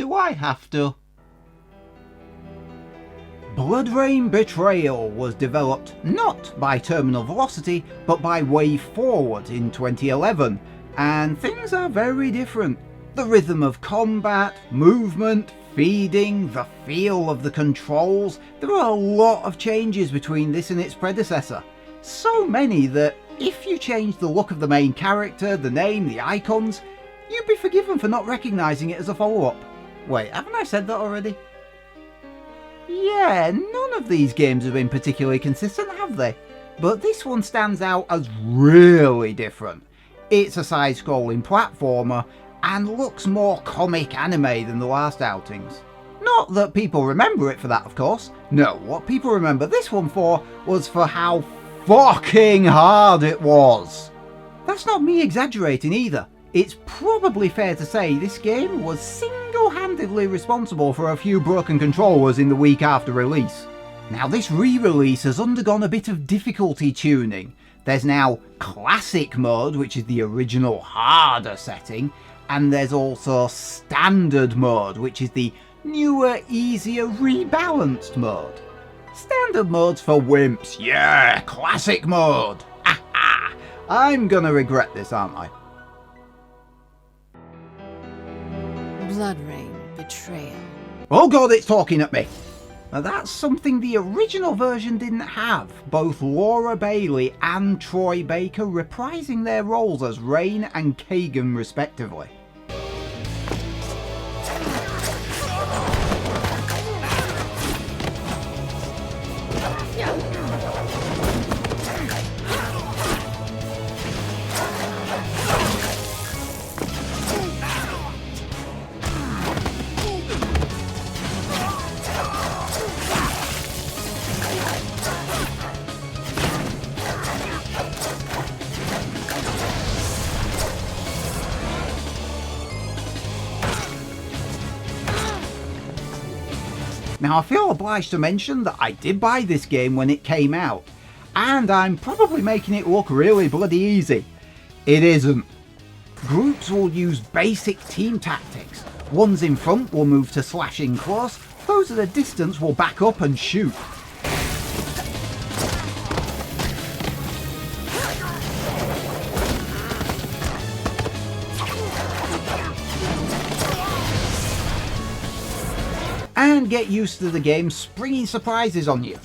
do I have to? Bloodrayne Betrayal was developed not by Terminal Velocity, but by Wave Forward in 2011, and things are very different. The rhythm of combat, movement, feeding, the feel of the controls, there are a lot of changes between this and its predecessor. So many that if you change the look of the main character, the name, the icons, you'd be forgiven for not recognising it as a follow-up. Wait, haven't I said that already? Yeah, none of these games have been particularly consistent, have they? But this one stands out as really different. It's a side-scrolling platformer and looks more comic anime than the last outings. Not that people remember it for that, of course. No, what people remember this one for was for how fucking hard it was. That's not me exaggerating either. It's probably fair to say this game was single-handedly responsible for a few broken controllers in the week after release. Now this re-release has undergone a bit of difficulty tuning. There's now Classic mode, which is the original harder setting, and there's also Standard mode, which is the newer, easier, rebalanced mode. Standard mode's for wimps, yeah, Classic mode! Aha! I'm gonna regret this, aren't I? Bloodrayne Betrayal. Oh god, it's talking at me! Now that's something the original version didn't have, both Laura Bailey and Troy Baker reprising their roles as Rain and Kagan respectively. Now I feel obliged to mention that I did buy this game when it came out, and I'm probably making it look really bloody easy. It isn't. Groups will use basic team tactics. Ones in front will move to slash in close, those at a distance will back up and shoot. And get used to the game springing surprises on you.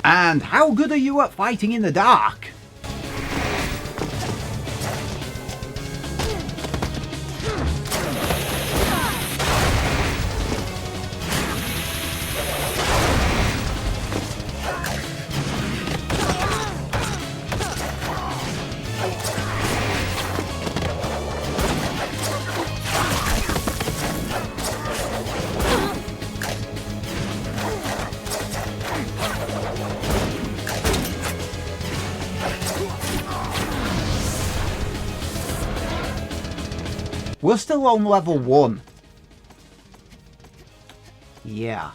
And how good are you at fighting in the dark? We're still on level 1. Yeah.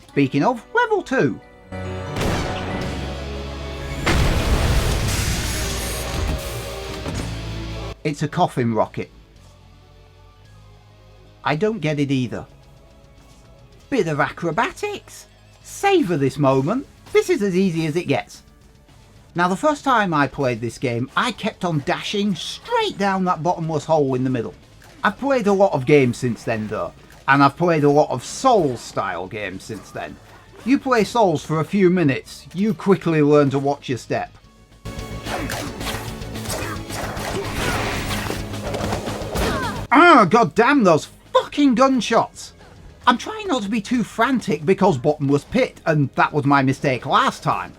Speaking of, level 2. It's a coffin rocket. I don't get it either. Bit of acrobatics. Savour this moment. This is as easy as it gets. Now the first time I played this game, I kept on dashing straight down that bottomless hole in the middle. I've played a lot of games since then though, and I've played a lot of Souls style games since then. You play Souls for a few minutes, you quickly learn to watch your step. God damn those fucking gunshots! I'm trying not to be too frantic because bottomless pit, and that was my mistake last time.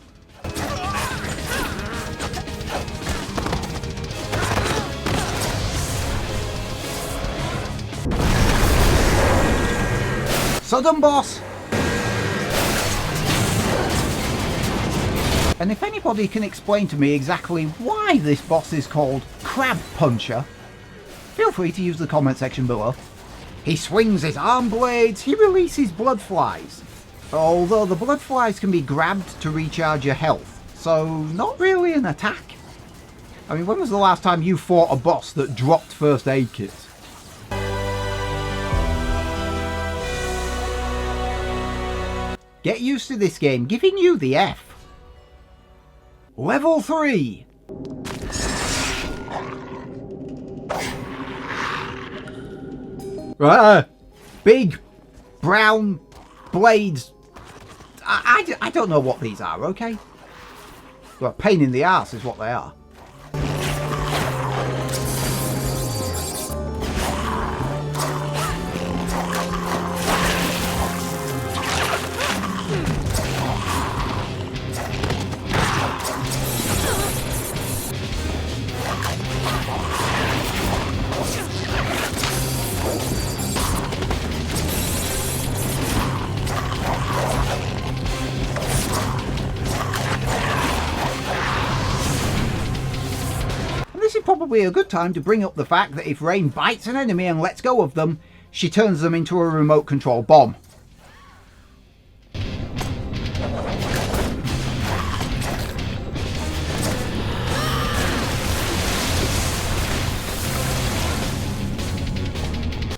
Sudden boss! And if anybody can explain to me exactly why this boss is called Crab Puncher, feel free to use the comment section below. He swings his arm blades, he releases blood flies. Although the blood flies can be grabbed to recharge your health, so not really an attack. I mean, when was the last time you fought a boss that dropped first aid kits? Get used to this game giving you the F. Level 3. Big brown blades. I don't know what these are, okay? Well, pain in the arse is what they are. This is probably a good time to bring up the fact that if Rain bites an enemy and lets go of them, she turns them into a remote control bomb.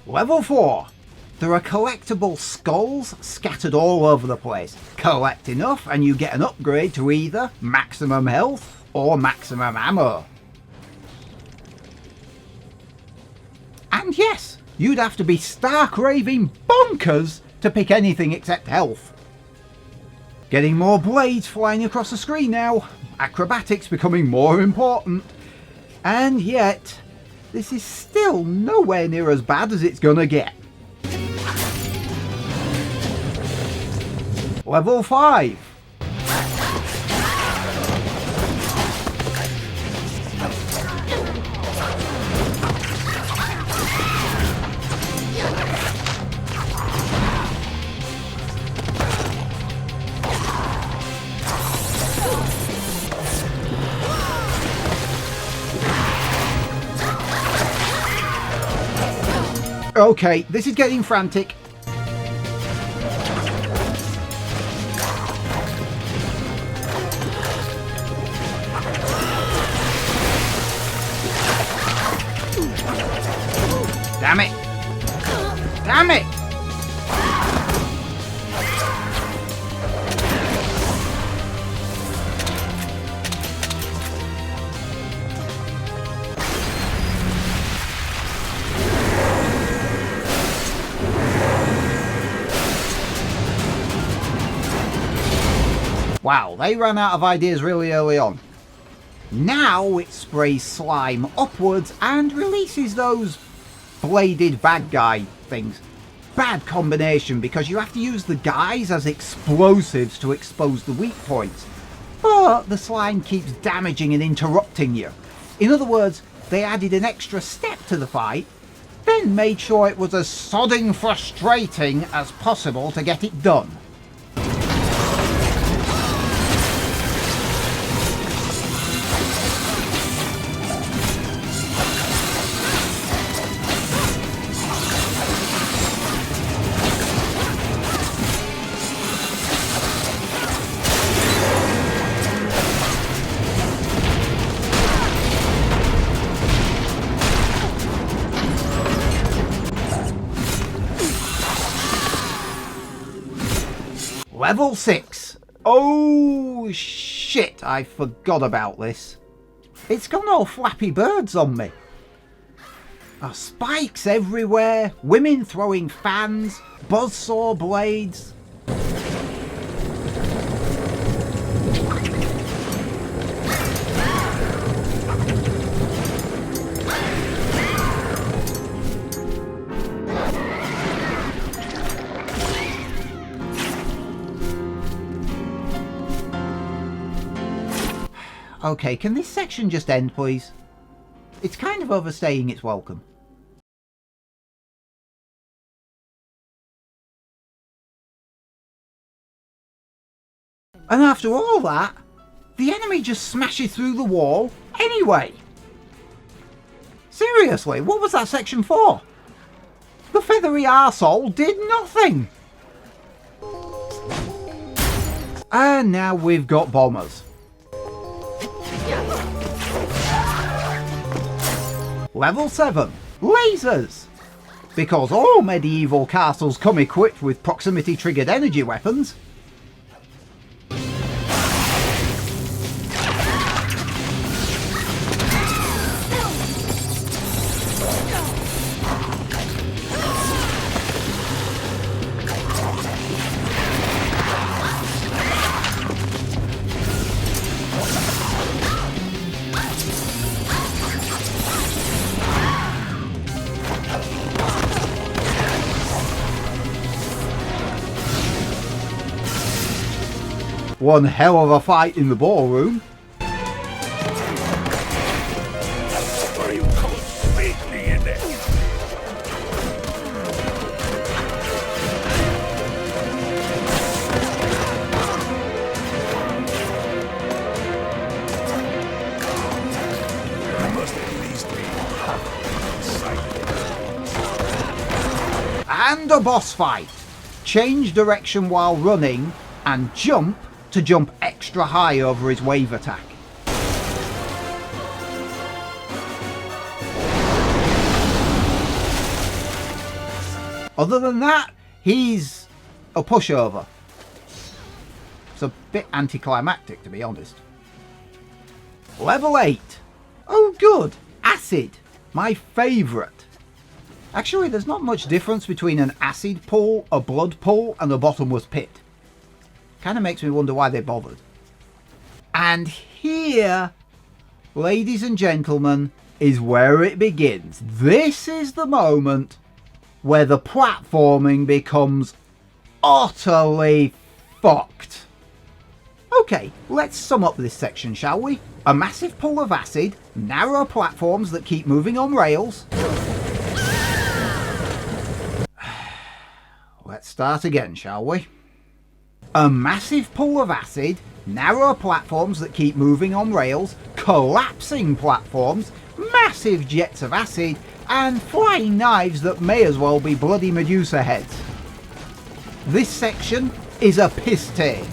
Level 4. There are collectible skulls scattered all over the place. Collect enough and you get an upgrade to either maximum health or maximum ammo. And yes, you'd have to be stark raving bonkers to pick anything except health. Getting more blades flying across the screen now, acrobatics becoming more important. And yet, this is still nowhere near as bad as it's gonna get. Level 5. Okay, this is getting frantic. Damn it! Damn it! Wow, they ran out of ideas really early on. Now it sprays slime upwards and releases those bladed bad guy things. Bad combination because you have to use the guys as explosives to expose the weak points. But the slime keeps damaging and interrupting you. In other words, they added an extra step to the fight, then made sure it was as sodding frustrating as possible to get it done. Level 6. Oh shit, I forgot about this. It's gone all Flappy Birds on me. Spikes everywhere, women throwing fans, buzzsaw blades. Okay, can this section just end, please? It's kind of overstaying its welcome. And after all that, the enemy just smashes through the wall anyway. Seriously, what was that section for? The feathery arsehole did nothing. And now we've got bombers. Level 7. Lasers. Because all medieval castles come equipped with proximity triggered energy weapons. One hell of a fight in the ballroom. Are you completely in it? There must at least be half sight. And a boss fight. Change direction while running and jump to jump extra high over his wave attack. Other than that, he's a pushover. It's a bit anticlimactic, to be honest. Level 8. Oh good, acid. My favourite. Actually, there's not much difference between an acid pool, a blood pool, and a bottomless pit. Kind of makes me wonder why they bothered. And here, ladies and gentlemen, is where it begins. This is the moment where the platforming becomes utterly fucked. Okay, let's sum up this section, shall we? A massive pool of acid, narrow platforms that keep moving on rails. Let's start again, shall we? A massive pool of acid, narrow platforms that keep moving on rails, collapsing platforms, massive jets of acid, and flying knives that may as well be bloody Medusa heads. This section is a piss take.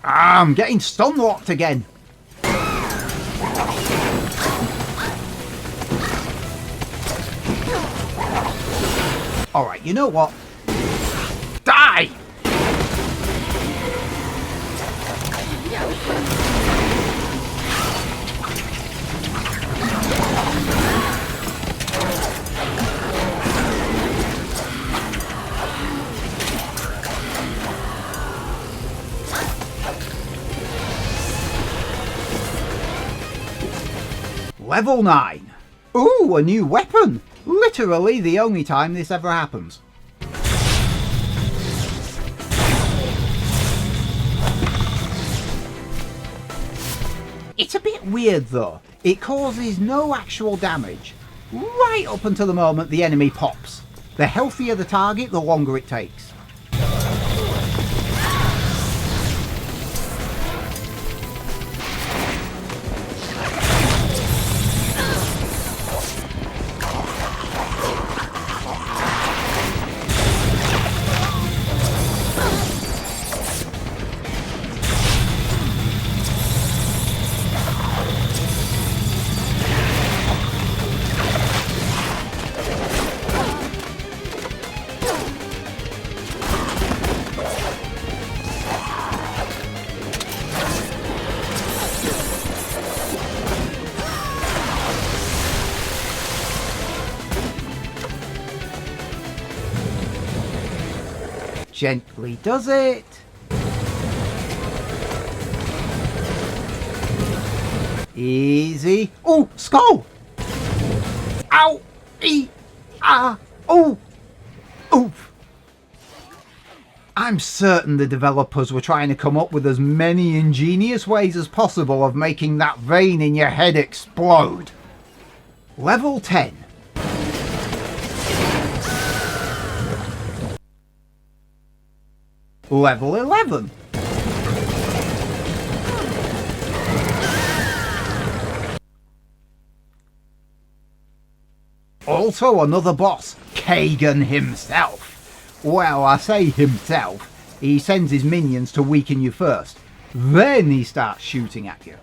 I'm getting stun locked again. Alright, you know what? Die! Level 9. Ooh, a new weapon! Literally the only time this ever happens. It's a bit weird though. It causes no actual damage, right up until the moment the enemy pops. The healthier the target, the longer it takes. Gently does it. Easy. Oh, skull! Ow! Ah! Oh! Oof! I'm certain the developers were trying to come up with as many ingenious ways as possible of making that vein in your head explode. Level 10. level 11. Also another boss, Kagan himself. Well, I say himself, he sends his minions to weaken you first, then he starts shooting at you.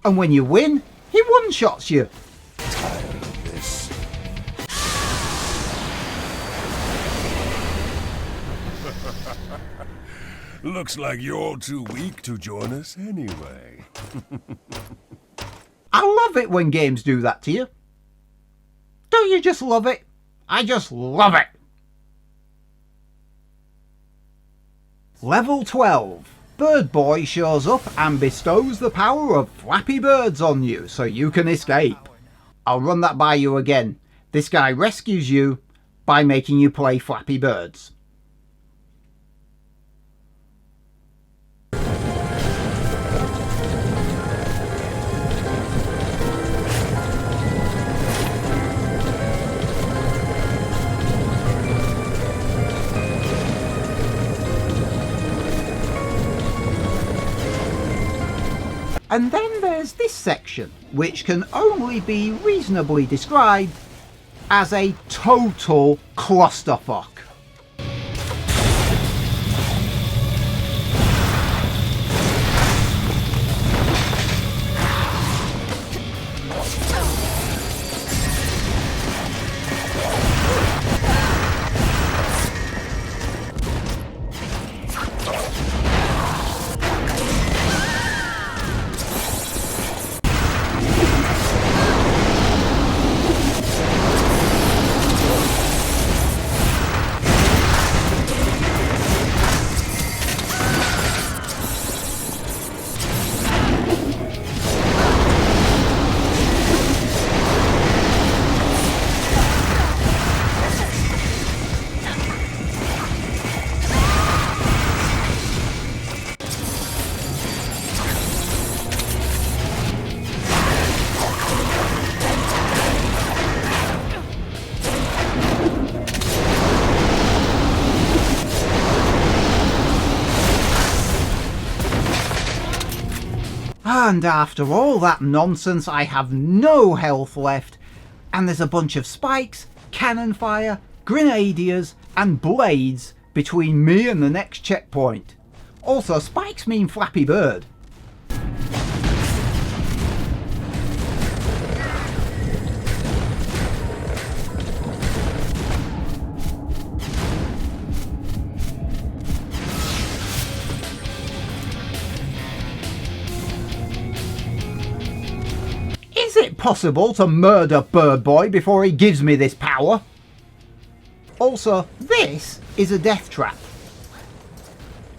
And when you win, he one-shots you. Tired of this. Looks like you're too weak to join us anyway. I love it when games do that to you. Don't you just love it? I just love it. Level 12. Bird Boy shows up and bestows the power of Flappy Birds on you so you can escape. I'll run that by you again. This guy rescues you by making you play Flappy Birds. And then there's this section, which can only be reasonably described as a total clusterfuck. And after all that nonsense, I have no health left, and there's a bunch of spikes, cannon fire, grenadiers, and blades between me and the next checkpoint. Also, spikes mean Flappy Bird. Is it possible to murder Bird Boy before he gives me this power? Also, this is a death trap.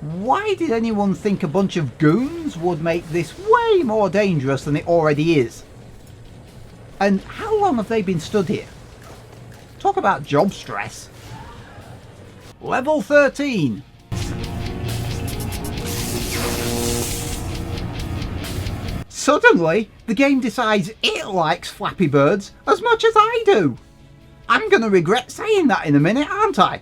Why did anyone think a bunch of goons would make this way more dangerous than it already is? And how long have they been stood here? Talk about job stress. Level 13. Suddenly, the game decides it likes Flappy Birds as much as I do. I'm going to regret saying that in a minute, aren't I?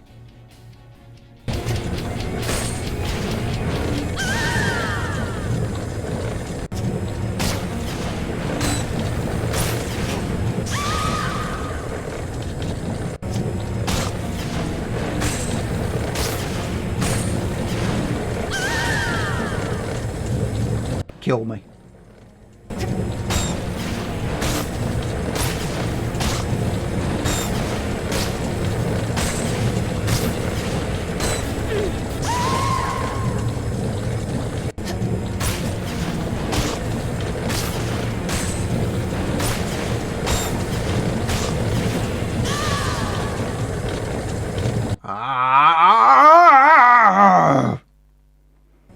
Kill me.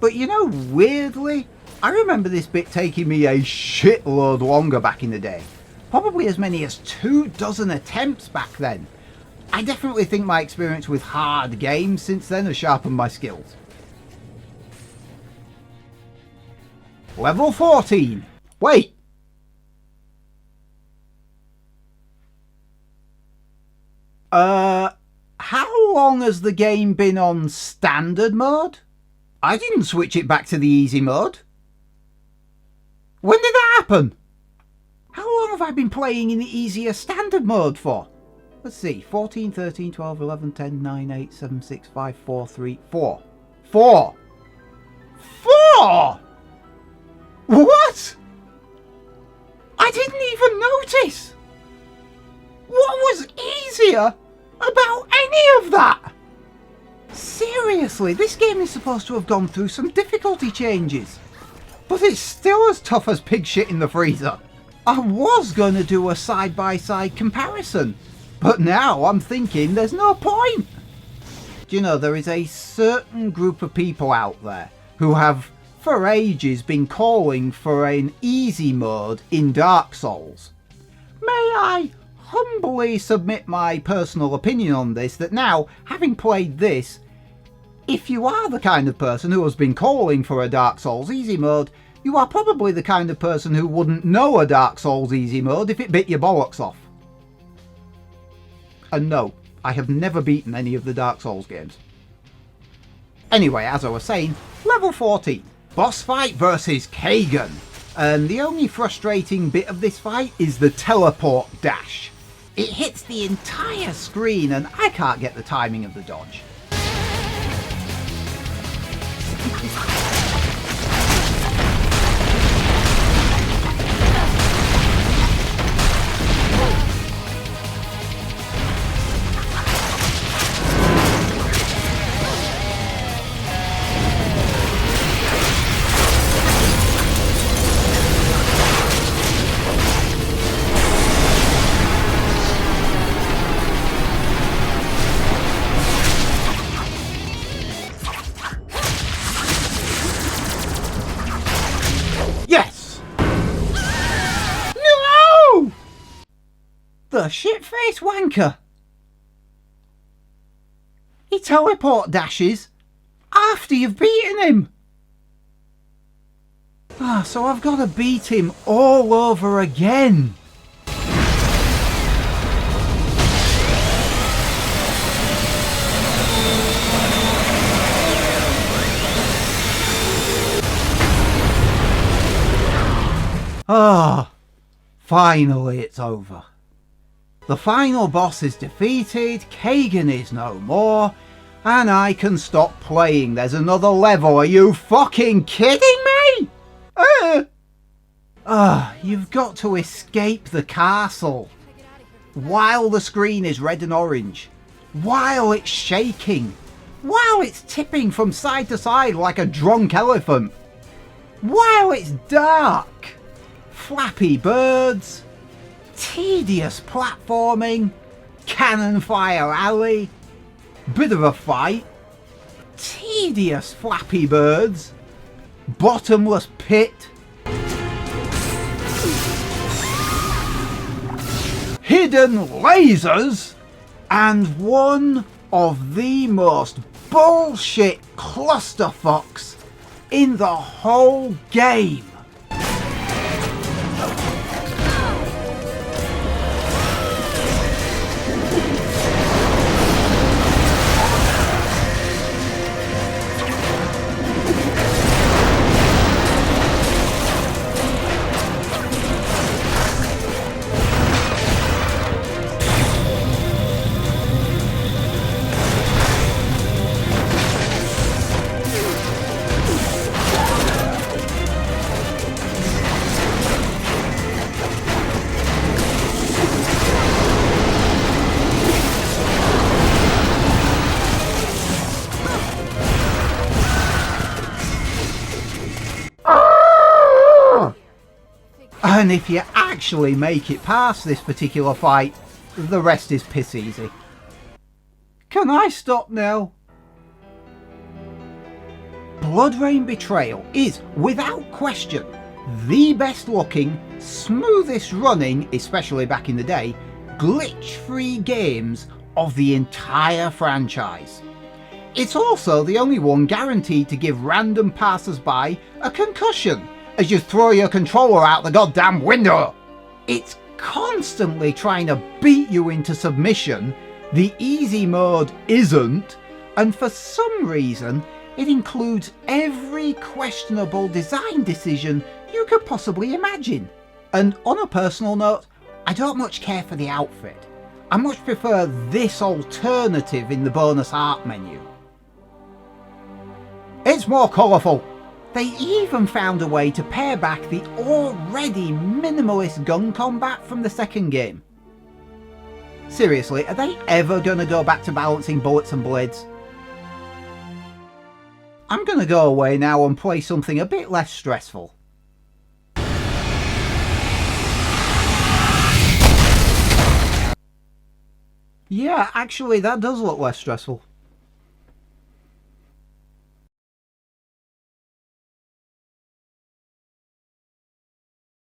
But you know, weirdly, I remember this bit taking me a shitload longer back in the day. Probably as many as 24 attempts back then. I definitely think my experience with hard games since then has sharpened my skills. Level 14. Wait. How long has the game been on standard mode? I didn't switch it back to the easy mode. When did that happen? How long have I been playing in the easier standard mode for? Let's see. 14, 13, 12, 11, 10, 9, 8, 7, 6, 5, 4, 3, 4. 4! 4! What? I didn't even notice! What was easier about any of that? Seriously, this game is supposed to have gone through some difficulty changes. But it's still as tough as pig shit in the freezer. I was going to do a side-by-side comparison, but now I'm thinking there's no point. Do you know, there is a certain group of people out there who have for ages been calling for an easy mode in Dark Souls. May I humbly submit my personal opinion on this, that now, having played this, if you are the kind of person who has been calling for a Dark Souls easy mode, you are probably the kind of person who wouldn't know a Dark Souls easy mode if it bit your bollocks off. And no, I have never beaten any of the Dark Souls games. Anyway, as I was saying, level 14. Boss fight versus Kagan. And the only frustrating bit of this fight is the teleport dash. It hits the entire screen and I can't get the timing of the dodge. The shit-faced wanker. He teleport dashes after you've beaten him. So I've got to beat him all over again. Finally it's over. The final boss is defeated, Kagan is no more, and I can stop playing. There's another level. Are you fucking kidding me? You've got to escape the castle while the screen is red and orange, while it's shaking, while it's tipping from side to side like a drunk elephant, while it's dark, flappy birds, tedious platforming, cannon fire alley, bit of a fight, tedious flappy birds, bottomless pit, hidden lasers, and one of the most bullshit clusterfucks in the whole game. And if you actually make it past this particular fight, the rest is piss easy. Can I stop now? Bloodrayne Betrayal is, without question, the best looking, smoothest running, especially back in the day, glitch-free games of the entire franchise. It's also the only one guaranteed to give random passers-by a concussion, as you throw your controller out the goddamn window. It's constantly trying to beat you into submission. The easy mode isn't, and for some reason it includes every questionable design decision you could possibly imagine. And on a personal note, I don't much care for the outfit. I much prefer this alternative in the bonus art menu. It's more colourful. They even found a way to pare back the already minimalist gun combat from the second game. Seriously, are they ever going to go back to balancing bullets and blades? I'm going to go away now and play something a bit less stressful. Yeah, actually that does look less stressful.